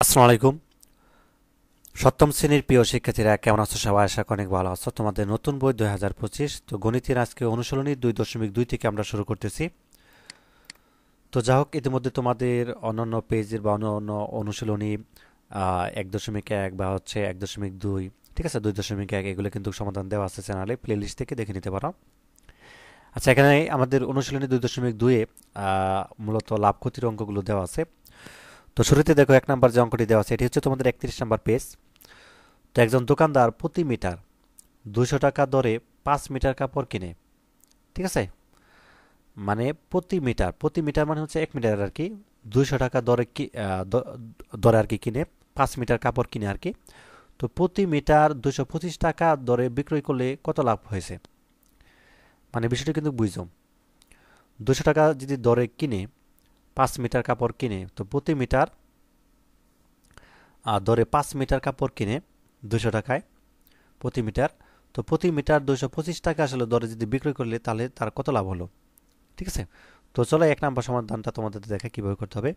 আসসালামু আলাইকুম। সপ্তম শ্রেণীর প্রিয় শিক্ষার্থীরা কেমন আছো? সবাই আশা করি অনেক ভালো আছো। তোমাদের নতুন বই 2025, তো গণিতের আজকে অনুশীলনী 2.2 থেকে আমরা শুরু করতেছি। তো যা হোক, ইতিমধ্যে তোমাদের অন্যান্য পেজের বা অন্যান্য অনুশীলনী 1.1 বা হচ্ছে 1.2, ঠিক আছে, 2.1 এগুলো কিন্তু সমাধান দেওয়া আছে চ্যানেলে, প্লেলিস্ট থেকে দেখে নিতে পারো। আচ্ছা, এখানে আমাদের অনুশীলনী 2.2-এ মূলত লাভ ক্ষতির অঙ্কগুলো দেওয়া আছে। তো শুরুতে দেখো 1 নাম্বার যে অঙ্কটি দেওয়া আছে এটি হচ্ছে তোমাদের 31 নাম্বার পেজ। তো একজন দোকানদার প্রতি মিটার 200 টাকা দরে 5 মিটার কাপড় কিনে, ঠিক আছে। মানে প্রতি মিটার মানে হচ্ছে 1 মিটার আর কি, 200 টাকা দরে দরে আর কি কিনে 5 মিটার কাপড় কিনে আর কি। তো প্রতি মিটার 225 টাকা দরে বিক্রয় করলে কত লাভ হয়েছে? মানে বিষয়টা কিন্তু বুঝছো। 200 টাকা যদি দরে কিনে 5 মিটার কাপড় কিনে, তো প্রতি মিটার দরে 5 মিটার কাপড় কিনে 200 টাকায় প্রতি মিটার। তো প্রতি মিটার 225 টাকা আসলে দরে যদি বিক্রয় করলে তাহলে তার কত লাভ হলো, ঠিক আছে। তো চলো 1 নাম্বার সমাধানটা তোমাদের দেখা কিভাবে করতে হবে।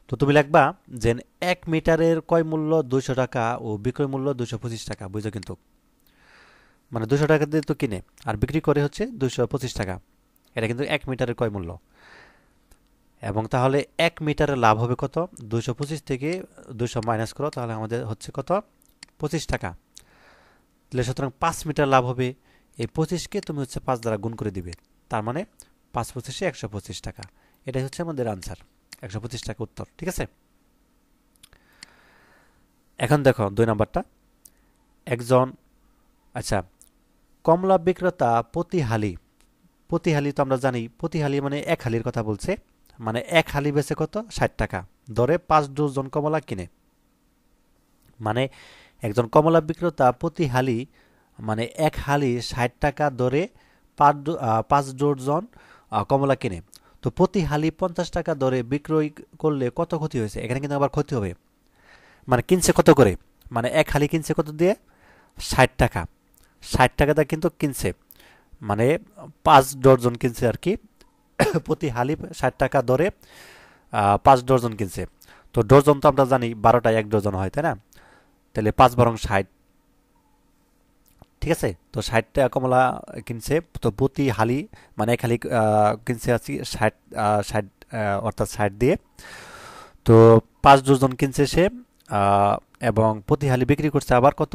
তো তুমি লিখবা যে 1 মিটারের ক্রয় মূল্য 200 টাকা ও বিক্রয় মূল্য 225 টাকা, বুঝছো কিন্তু। মানে 200 টাকা দিয়ে তো কিনে আর বিক্রি করে হচ্ছে 225 টাকা, এটা কিন্তু 1 মিটারের ক্রয় মূল্য। এবং তাহলে 1 মিটারের লাভ হবে কত? 225 থেকে 200 মাইনাস করো, তাহলে আমাদের হচ্ছে কত? 25 টাকা। তাহলে সুতরাং 5 মিটার লাভ হবে। এই 25কে তুমি হচ্ছে 5 দ্বারা গুণ করে দিবে, তার মানে 5 পঁচিশে 125 টাকা। এটাই হচ্ছে আমাদের আনসার, 125 টাকা উত্তর, ঠিক আছে। এখন দেখো 2 নাম্বারটা। একজন, আচ্ছা, কমলা বিক্রেতা প্রতি হালি তো আমরা জানি, প্রতি হালি মানে 1 হালির কথা বলছে। মানে 1 হালি বেচে কত? 60 টাকা দরে 5 ডজন কমলা কিনে। মানে একজন কমলা বিক্রেতা প্রতি হালি মানে 1 হালি 60 টাকা দরে 5 ডজন কমলা কিনে। তো প্রতি হালি 50 টাকা দরে বিক্রয় করলে কত ক্ষতি হয়েছে? এখানে কিন্তু আবার ক্ষতি হবে। মানে কিনছে কত করে? মানে 1 হালি কিনছে কত দিয়ে? 60 টাকা। 60 টাকা দিয়ে কিন্তু কিনছে, মানে 5 ডজন কিনছে আর কি। প্রতি হালি 60 টাকা দরে 5 ডজন কিনছে। তো ডজন তো আমরা জানি 12টায় 1 ডজন হয়, তাই না? তাহলে 5 × 60, ঠিক আছে। তো 60 টাকা কমলা কিনছে, তো প্রতি হালি মানে 1 হালি কিনছে আছি 60, অর্থাৎ 60 দিয়ে। তো 5 ডজন কিনছে সে, আহ, এবং প্রতি হালি বিক্রি করছে আবার কত?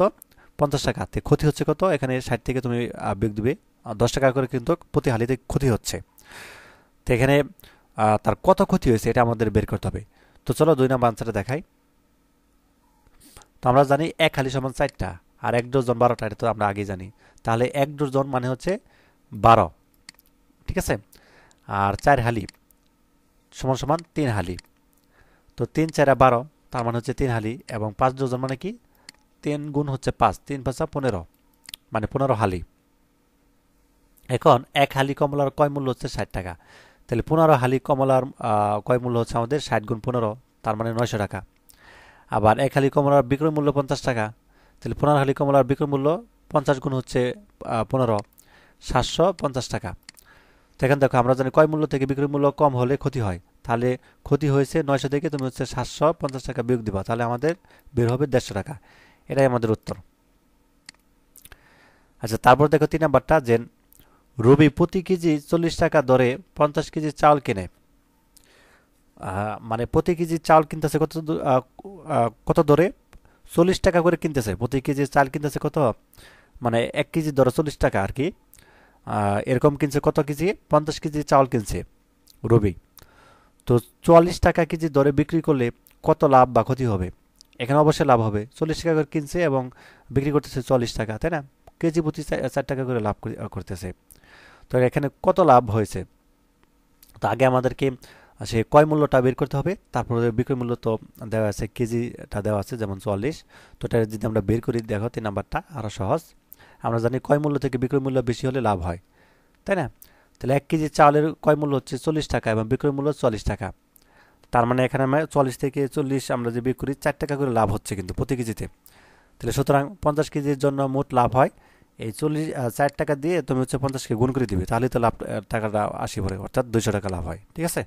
50 টাকা। ক্ষতি হচ্ছে কত? এখানে 60 থেকে তুমি বিয়োগ দিবে 10 টাকা করে, কিন্তু প্রতি হালিতে ক্ষতি হচ্ছে। তো এখানে তার কত ক্ষতি হয়েছে এটা আমাদের বের করতে হবে। তো চলো 2 নম্বর আনসারটা দেখাই। তো আমরা জানি 1 হালি সমান 4টা, আর 1 ডজন 12টা, এটা তো আমরা আগেই জানি। তাহলে 1 ডজন মানে হচ্ছে 12, ঠিক আছে। আর 4 হালি সমান সমান 3 হালি। তো 3 4 12, তার মানে হচ্ছে 3 হালি, এবং 5 ডজন মানে কি? 3 গুণ হচ্ছে 5, 3 5 15, মানে 15 হালি। এখন 1 হালি কমলার কয় মূল্য হচ্ছে 60 টাকা। তাহলে 15 হালি কমলার কয় মূল্য হচ্ছে আমাদের 60 × 15, তার মানে 900 টাকা। আবার 1 হালি কমলার বিক্রয় মূল্য 50 টাকা। তাহলে 15 হালি কমলার বিক্রয় মূল্য 50 গুণ হচ্ছে 15, 750 টাকা। তো এখন দেখো আমরা জানি ক্রয় মূল্য থেকে বিক্রয় মূল্য কম হলে ক্ষতি হয়। তাহলে ক্ষতি হয়েছে 900 থেকে, তুমি হচ্ছে 750 টাকা বিয়োগ দিবা, তাহলে আমাদের বের হবে 150 টাকা। এটাই আমাদের উত্তর। আচ্ছা, তারপর দেখো 3 নাম্বারটা, যে রবি প্রতি কেজি 40 টাকা দরে 50 কেজি চাউল কিনে। মানে প্রতি কেজি চাউল কিনতেছে কত কত দরে? 40 টাকা করে কিনতেছে। প্রতি কেজি চাল কিনতেছে কত? মানে 1 কেজি দরে 40 টাকা আর কি। এরকম কিনছে কত কেজি? 50 কেজি চাউল কিনছে রবি। তো 44 টাকা কেজি দরে বিক্রি করলে কত লাভ বা ক্ষতি হবে? এখানে অবশ্যই লাভ হবে। 40 টাকা করে কিনছে এবং বিক্রি করতেছে 44 টাকা, তাই না? কেজি প্রতি 4 টাকা করে লাভ করতেছে। তো এখানে কত লাভ হয়েছে? তো আগে আমাদেরকে সে ক্রয় মূল্যটা বের করতে হবে, তারপরে বিক্রয় মূল্য তো দেওয়া আছে, কেজিটা দেওয়া আছে যেমন 44। তো এটা যদি আমরা বের করি, দেখো 3 নাম্বারটা আরও সহজ। আমরা জানি ক্রয় মূল্য থেকে বিক্রয় মূল্য বেশি হলে লাভ হয়, তাই না? তাহলে 1 কেজি চাউলের ক্রয় মূল্য হচ্ছে 40 টাকা এবং বিক্রয় মূল্য 44 টাকা। তার মানে এখানে আমরা 40 থেকে 40 আমরা যে বিক্রি করি, 4 টাকা করে লাভ হচ্ছে কিন্তু প্রতি কেজিতে। তাহলে সুতরাং 50 কেজির জন্য মোট লাভ হয় এই 4 টাকা দিয়ে তুমি হচ্ছে 50কে গুণ করে দিবে, তাহলে তো লাভ টাকাটা 80 পড়ে, অর্থাৎ 200 টাকা লাভ হয়, ঠিক আছে।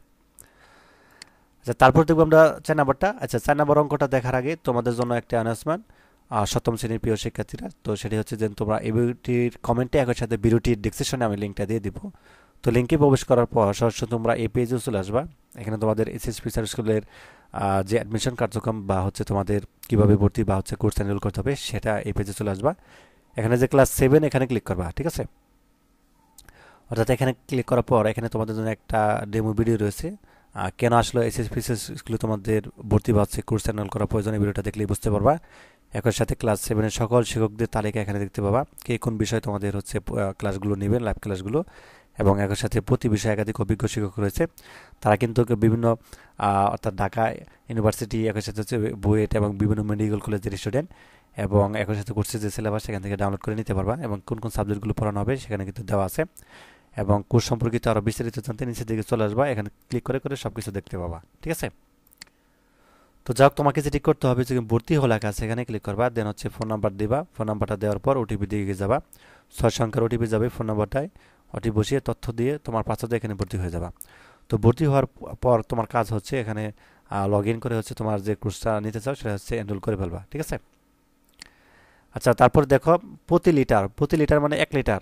আচ্ছা, তারপর দেখবো আমরা 4 নাম্বারটা। আচ্ছা, 4 নাম্বার অঙ্কটা দেখার আগে তোমাদের জন্য একটা অ্যানাউন্সমেন্ট, সপ্তম শ্রেণীর প্রিয় শিক্ষার্থীরা। তো সেটি হচ্ছে যে তোমরা এই ভিডিওটির কমেন্টে একই সাথে ভিডিওটির ডেসক্রিপশনে আমি লিঙ্কটা দিয়ে দিব। তো লিঙ্কে প্রবেশ করার পর সরাসরি তোমরা এই পেজে চলে আসবা। এখানে তোমাদের এসএসপি স্যার স্কুলের যে অ্যাডমিশন কার্যক্রম বা হচ্ছে তোমাদের কিভাবে ভর্তি বা হচ্ছে কোর্স এনরোল করতে হবে সেটা এই পেজে চলে আসবা। এখানে যে ক্লাস 7 এখানে ক্লিক করবা, ঠিক আছে। অর্থাৎ এখানে ক্লিক করার পর এখানে তোমাদের জন্য একটা ডেমো ভিডিও রয়েছে, কেন আসলে এসএসপি স্কুলে তোমাদের ভর্তি বা হচ্ছে কোর্স এনরোল করা প্রয়োজন, এই ভিডিওটা দেখলেই বুঝতে পারবা। একই সাথে ক্লাস 7-এর সকল শিক্ষকদের তালিকা এখানে দেখতে পাবা, কে কোন বিষয়ে তোমাদের হচ্ছে ক্লাসগুলো নেবেন, লাইভ ক্লাসগুলো। এবং একই সাথে প্রতি বিষয়ে একাধিক অভিজ্ঞ শিক্ষক রয়েছে, তারা কিন্তু বিভিন্ন অর্থাৎ ঢাকা ইউনিভার্সিটি, একই সাথে হচ্ছে বুয়েট এবং বিভিন্ন মেডিকেল কলেজের স্টুডেন্ট, এবং একই সাথে কোর্সের যে সিলেবাস সেখান থেকে ডাউনলোড করে নিতে পারবা, এবং কোন কোন সাবজেক্টগুলো পড়ানো হবে সেখানে কিন্তু দেওয়া আছে। এবং কোর্স সম্পর্কিত আরও বিস্তারিত জানতে নিচের দিকে চলে আসবা, এখানে ক্লিক করে করে সব কিছু দেখতে পাবা, ঠিক আছে। তো যাক, তোমাকে যেটি করতে হবে যে ভর্তি হওয়া লেখা আছে এখানে ক্লিক করবা, দেন হচ্ছে ফোন নাম্বার দিবা, ফোন নাম্বারটা দেওয়ার পর ওটিপি দিয়ে যাবা, 6 সংখ্যার ওটিপি যাবে ফোন নাম্বারটায়, ওটিপি বসিয়ে তথ্য দিয়ে তোমার পাসওয়ার্ডে এখানে ভর্তি হয়ে যাবা। তো ভর্তি হওয়ার পর তোমার কাজ হচ্ছে এখানে লগ ইন করে হচ্ছে তোমার যে কোর্সটা নিতে চাও সেটা হচ্ছে এনরোল করে ফেলবা, ঠিক আছে। আচ্ছা, তারপর দেখো প্রতি লিটার মানে 1 লিটার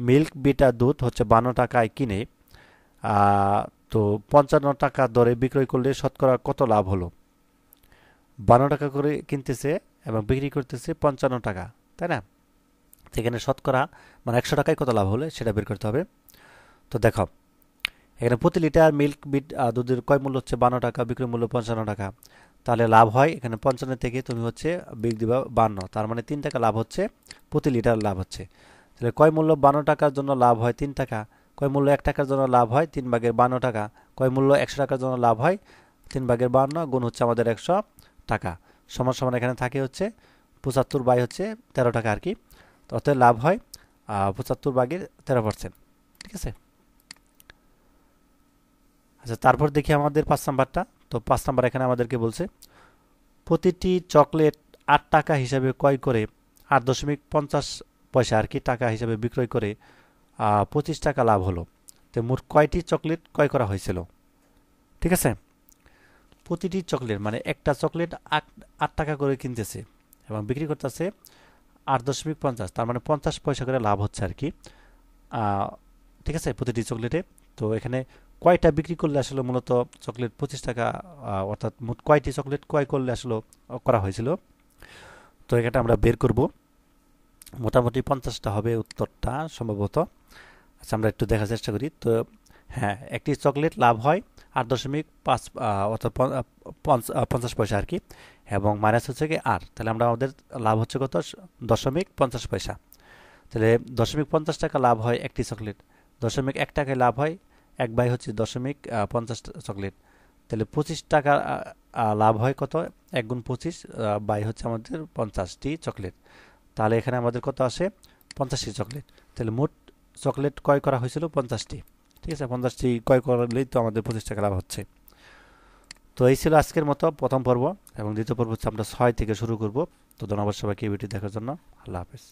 মিল্ক বিটা দুধ হচ্ছে 52 টাকায় কিনে তো 55 টাকা দরে বিক্রয় করলে শতকরা কত লাভ হলো। 52 টাকা করে কিনতেছে এবং বিক্রি করতেছে 55 টাকা, তাই না। এখানে শতকরা মানে 100 টাকায় কত লাভ হলে সেটা বের করতে হবে। তো দেখো, এখানে প্রতি লিটার মিল্ক বিট দুধের ক্রয় মূল্য হচ্ছে 52 টাকা, বিক্রয় মূল্য 55 টাকা, তাহলে লাভ হয় এখানে 55 থেকে তুমি হচ্ছে বিক দিবা 52, তার মানে 3 টাকা লাভ হচ্ছে, প্রতি লিটার লাভ হচ্ছে। তাহলে ক্রয় মূল্য 52 টাকার জন্য লাভ হয় 3 টাকা, ক্রয় মূল্য 1 টাকার জন্য লাভ হয় 3 ভাগের 52 টাকা, ক্রয় মূল্য 100 টাকার জন্য লাভ হয় 3 ভাগের 52 গুণ হচ্ছে আমাদের 100 টাকা, সমান সমান এখানে থাকে হচ্ছে 75 বাই হচ্ছে 13 টাকা আর কি। তো অতএব লাভ হয় 75 ভাগের 13%, ঠিক আছে। আচ্ছা, তারপর দেখি আমাদের 5 নাম্বারটা। তো 5 নাম্বার এখানে আমাদেরকে বলছে প্রতিটি চকলেট 8 টাকা হিসাবে ক্রয় করে 8.50 পয়সা আর কি টাকা হিসাবে বিক্রয় করে 25 টাকা লাভ হলো। তো মোট কয়টি চকলেট ক্রয় করা হয়েছিল, ঠিক আছে। প্রতিটি চকলেট মানে একটা চকলেট 8 টাকা করে কিনতেছে এবং বিক্রি করতেছে 8.50, তার মানে 50 পয়সা করে লাভ হচ্ছে আর কি, ঠিক আছে, প্রতিটি চকলেটে। তো এখানে কয়টা বিক্রি করলে আসলে মূলত চকলেট 25 টাকা, অর্থাৎ মোট কয়টি চকলেট ক্রয় করলে আসলে করা হয়েছিল। তো এটা আমরা বের করব, মোটামুটি 50টা হবে উত্তরটা সম্ভবত। আচ্ছা, আমরা একটু দেখার চেষ্টা করি। তো হ্যাঁ, একটি চকলেট লাভ হয় 8.5, অর্থাৎ 50 পয়সা আর কি, এবং মাইনাস হচ্ছে কি আর, তাহলে আমরা আমাদের লাভ হচ্ছে কত, 0.50 পয়সা। তাহলে 0.50 টাকা লাভ হয় একটি চকলেট, 0.1 টাকায় লাভ হয় 1 বাই হচ্ছে 0.50 চকলেট, তাহলে 25 টাকা লাভ হয় কত, 1 গুণ 25 বাই হচ্ছে আমাদের 50টি চকলেট, তাহলে এখানে আমাদের কত আসে 50টি চকলেট। তাহলে মোট চকলেট ক্রয় করা হয়েছিল 50টি, ঠিক আছে। 50টি ক্রয় করলেই তো আমাদের 25 টাকা লাভ হচ্ছে। তো এই ছিল আজকের মতো প্রথম পর্ব, এবং দ্বিতীয় পর্ব হচ্ছে আমরা 6 থেকে শুরু করব। তো ধন্যবাদ সবাইকে এই ভিডিও দেখার জন্য। আল্লাহ হাফেজ।